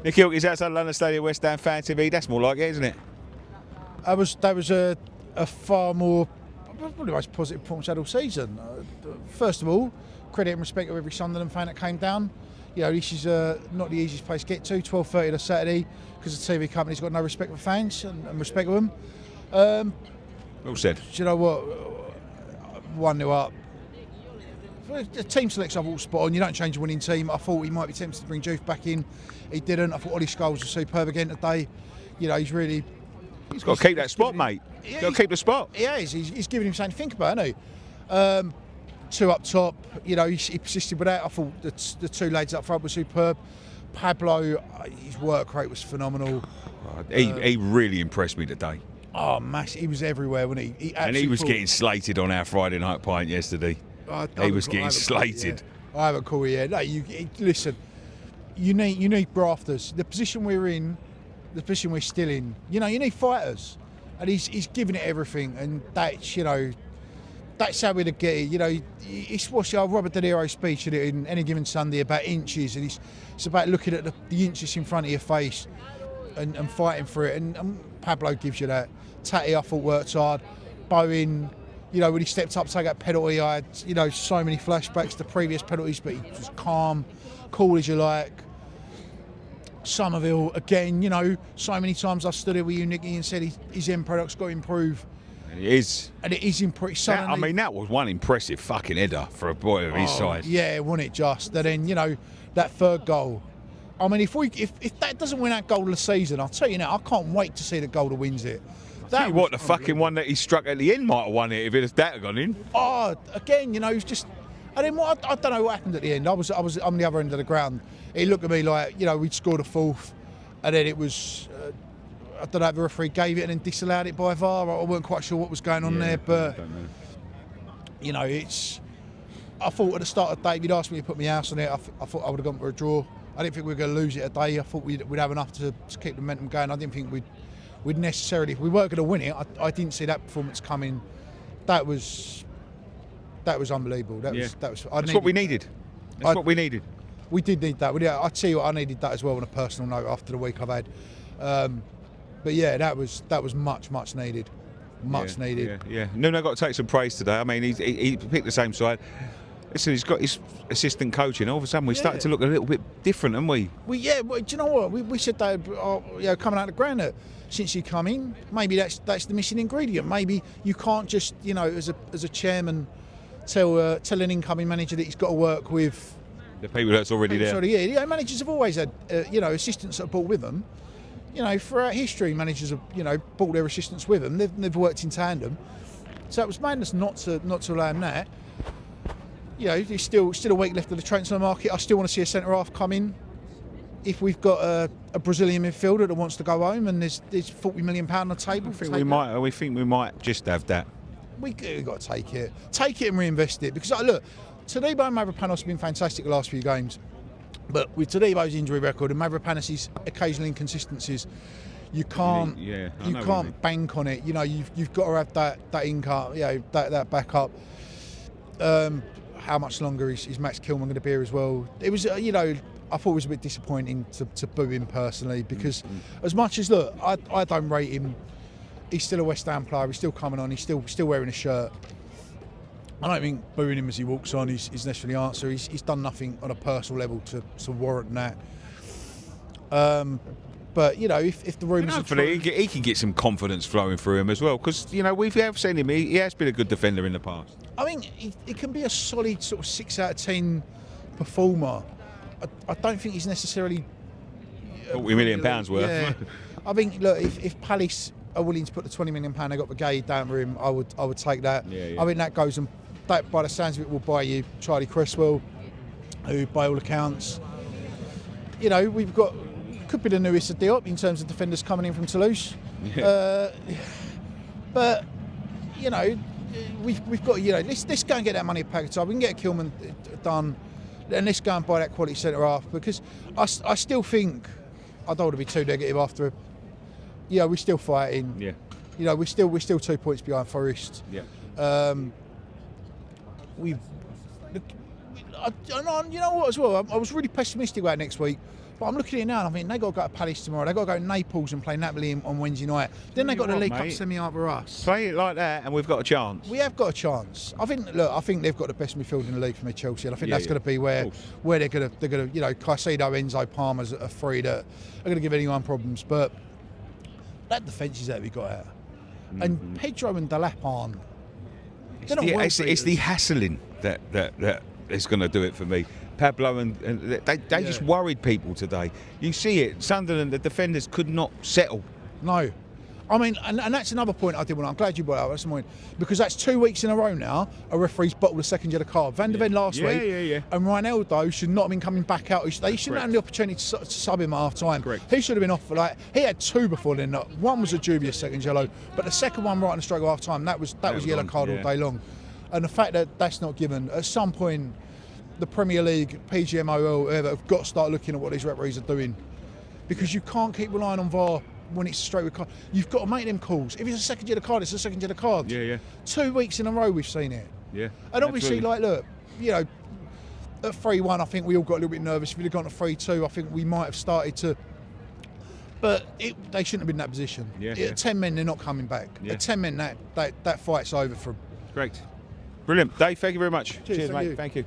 Nick Hilkey's outside London Stadium, West Ham fan TV. That's more like it, isn't it? That was a far more, probably the most positive performance had all season. First of all, credit and respect to every Sunderland fan that came down. This is not the easiest place to get to. 12:30 on a Saturday, because the TV company's got no respect for fans and respect for them. Well said. Do you know what? 1-0 up. The team selection I thought was spot on. You don't change a winning team. I thought he might be tempted to bring Juve back in. He didn't. I thought Ollie Scholes was superb again today. He's really... He's got to keep that spot, mate. He's got to keep the spot. He is. He's giving him something to think about, hasn't he? Two up top. He persisted with that. I thought the two lads up front were superb. Pablo, his work rate was phenomenal. He really impressed me today. Oh, massive. He was everywhere, wasn't he? He was getting slated on our Friday night pint yesterday. He was getting slated. I haven't called it yet. No, listen, you need grafters. The position we're in, the position we're still in, you need fighters. And he's giving it everything. And that's how we're to get it. It's what's Robert De Niro's speech in Any Given Sunday about inches. And it's about looking at the inches in front of your face and fighting for it. And Pablo gives you that. Tatty, I thought, worked hard. Bowen, when he stepped up to take that penalty, I had, so many flashbacks to previous penalties, but he was calm, cool as you like. Somerville, again, so many times I stood here with you, Nicky, and said his end product's got to improve. And it is. And it is improved. That was one impressive fucking header for a boy of his size. Yeah, wasn't it just? And then, that third goal. I mean, if that doesn't win that goal of the season, I'll tell you now, I can't wait to see the goal that wins it. Tell you what, the fucking one that he struck at the end might have won it if that had gone in. Oh, again, it was just... And then I don't know what happened at the end. I was on the other end of the ground. He looked at me like, we'd scored a fourth, and then it was... I don't know if the referee gave it and then disallowed it by VAR. I weren't quite sure what was going on there, but... it's... I thought at the start of the day, if you'd asked me to put my house on it, I thought I would have gone for a draw. I didn't think we were going to lose it today. I thought we'd have enough to keep the momentum going. I didn't think we'd necessarily, if we weren't going to win it, I didn't see that performance coming. That was unbelievable. That's what we needed. That's what we needed. We did need that. I tell you what, I needed that as well on a personal note after the week I've had. But yeah, that was much needed. Much needed. Yeah. Nuno got to take some praise today. I mean, he picked the same side. Listen, he's got his assistant coaching. All of a sudden, we started to look a little bit different, haven't we? Well, do you know what? We said that coming out of the ground that since you come in, maybe that's the missing ingredient. Maybe you can't just, as a chairman, tell an incoming manager that he's got to work with the people that's already there. Yeah, managers have always had assistants that are brought with them. Throughout history, managers have brought their assistants with them. They've never worked in tandem. So it was madness not to allow him that. There's still a week left of the transfer market. I still want to see a centre half come in. If we've got a Brazilian midfielder that wants to go home and there's £40 million on the table, we think we might just have that. We've got to take it and reinvest it, because look, Tadibo and Mavropanos have been fantastic the last few games, but with Tadibo's injury record and Mavropanos' occasional inconsistencies, you can't bank on it. You've got to have that income, that backup. How much longer is Max Kilman going to be here as well? It was, I thought it was a bit disappointing to boo him personally, because as much as, look, I don't rate him, he's still a West Ham player, he's still coming on, he's still wearing a shirt. I don't think booing him as he walks on is necessarily the answer. He's done nothing on a personal level to warrant that. But if the rumours are true, he can get some confidence flowing through him as well, because we have seen him. He has been a good defender in the past. I mean, he can be a solid sort of 6 out of 10 performer. I don't think he's necessarily £40 million worth. Yeah. I think, look, if Palace are willing to put the £20 million they got for Gay down for him, I would take that. Yeah. I think that goes, and that by the sounds of it will buy you Charlie Cresswell, who by all accounts, we've got, could be the newest Diop in terms of defenders coming in from Toulouse. Yeah. But we've got, let's go and get that money packaged up. We can get Kilman done, and let's go and buy that quality centre half, because I still think, I don't want to be too negative after. We're still fighting. Yeah. We're still 2 points behind Forest. Yeah. you know what as well? I was really pessimistic about next week, but I'm looking at it now and I think they got to go to Palace tomorrow. They got to go to Naples and play Napoli on Wednesday night. Then they got the League Cup semi over us. Play it like that, and we've got a chance. We have got a chance. I think they've got the best midfield in the league for me, Chelsea. And I think that's going to be where they're going to you know, Caicedo, Enzo, Palmer's are three that are going to give anyone problems. But that defence is that we got out, and Pedro and Delap aren't. It's the hassling that is going to do it for me. Pablo and they just worried people today. You see it. Sunderland, the defenders could not settle. No. I mean, and that's another point I did want. I'm glad you brought it up. That's the point, because that's 2 weeks in a row now. A referee's bottled a second yellow card. Van der Ven last week, and Ronaldo should not have been coming back out. They shouldn't have had the opportunity to sub him at half time. Correct. He should have been off for he had two before then. One was a dubious second yellow, but the second one right on the stroke of half time, that was yellow card all day long. And the fact that that's not given at some point. The Premier League, PGMOL, whoever, have got to start looking at what these referees are doing, because you can't keep relying on VAR when it's a straight with card. You've got to make them calls. If it's a second yellow card, it's a second yellow card. 2 weeks in a row we've seen it. Yeah. And obviously, look, you know, at 3-1, I think we all got a little bit nervous. If we'd have gone to 3-2, I think we might have started to. But they shouldn't have been in that position. At 10 men, they're not coming back. At 10 men, that fight's over for them. Great. Brilliant. Dave, thank you very much. Cheers mate. you. Thank you.